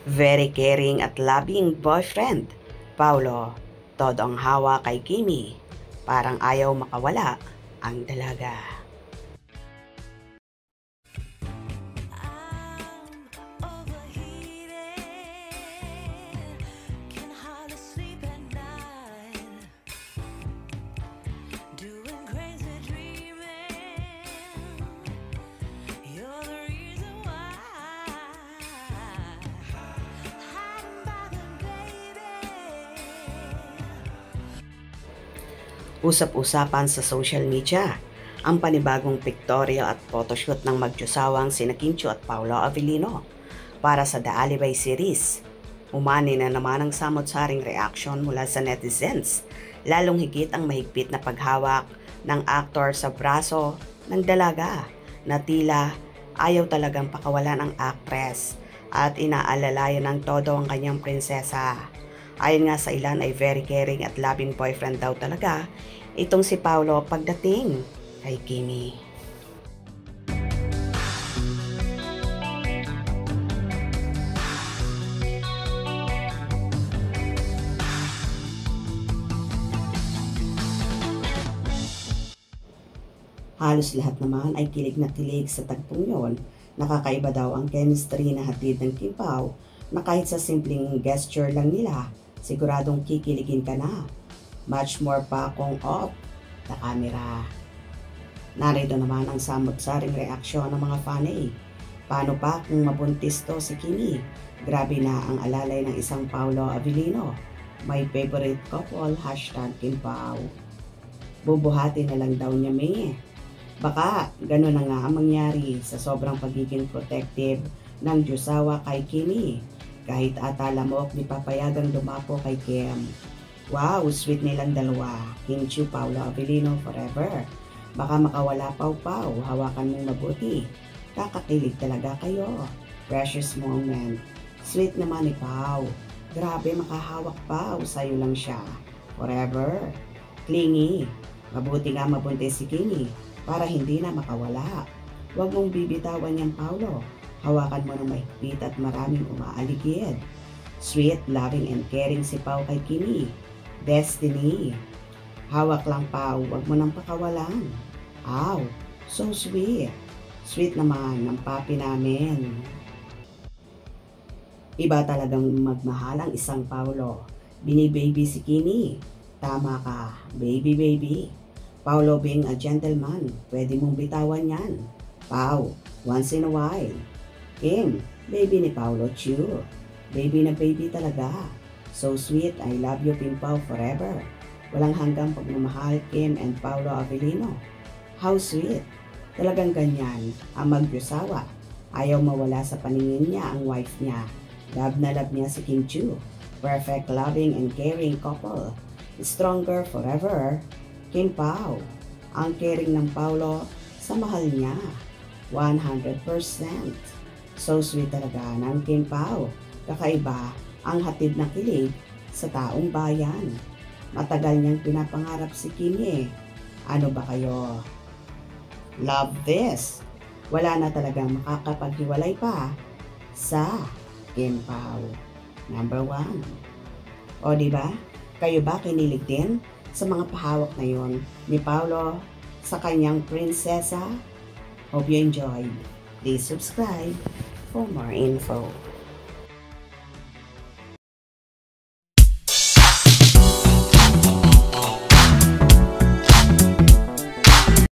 Very caring at loving boyfriend, Paulo. Todo ang hawa kay Kimi. Parang ayaw makawala ang dalaga. Usap-usapan sa social media ang panibagong pictorial at photoshoot ng magdyosawang sina Kim Chiu at Paolo Avellino para sa The Alibay series. Umani na naman ang samot-saring reaction mula sa netizens, lalong higit ang mahigpit na paghawak ng aktor sa braso ng dalaga na tila ayaw talagang pakawalan ang actress at inaalalayan ng todo ang kanyang prinsesa. Ayon nga sa ilan ay very caring at loving boyfriend daw talaga itong si Paulo pagdating kay Kimi. Halos lahat naman ay kilig na kilig sa tagpong yon. Nakakaiba daw ang chemistry na hatid ng Kim Pao na kahit sa simpleng gesture lang nila, siguradong kikiligin ka na. Much more pa kung off the camera. Narito naman ang samot-saring reaksyon ng mga fanay. Paano pa kung mabuntis to si Kimi? Grabe na ang alalay ng isang Paolo Avellino. My favorite couple, #Kim Pao. Bubuhati na lang daw niya may. Baka gano'n na nga ang mangyari sa sobrang pagiging protective ng Diyosawa kay Kimi. Kahit ata lamok ni papayagang dumapo kay Kim. Wow, sweet nilang dalawa. Kim Chiu, Paolo Avellino forever. Baka makawala Pau-Pau, hawakan mong mabuti. Kakakilig talaga kayo. Precious moment. Sweet naman ni Pau. Grabe makahawak Pau, sa'yo lang siya. Forever. Clingy. Mabuti nga mabuntis si Kimi para hindi na makawala. Huwag mong bibitawan niyang Paulo. Hawakan mo ng mahigpit at maraming umaaligid. Sweet, loving, and caring si Pau kay Kimi. Destiny. Hawak lang Pau, huwag mo nang pakawalan. Aw, so sweet. Sweet naman ng papi namin. Iba talagang magmahal ang isang Paulo. Bini-baby si Kimi. Tama ka, baby. Paulo being a gentleman, pwede mong bitawan yan. Pau, once in a while. Kim, baby ni Paulo Chiu. Baby na baby talaga. So sweet, I love you Kim Pao forever. Walang hanggang pagmamahal Kim and Paolo Avellino. How sweet. Talagang ganyan ang magyosawa. Ayaw mawala sa paningin niya ang wife niya. Love na love niya si Kim Chiu. Perfect, loving, and caring couple. Stronger forever. Kim Pao, ang caring ng Paulo sa mahal niya. 100%. So sweet talaga ng Kim Pao. Kakaiba ang hatid ng kilig sa taong bayan. Matagal niyang pinapangarap si Kimi. Ano ba kayo? Love this. Wala na talagang makakapaghiwalay pa sa Kim Pao. Number 1. O diba? Kayo ba kinilig din sa mga pahawak na yon ni Paulo sa kanyang prinsesa? Hope you enjoyed. Please subscribe for more info.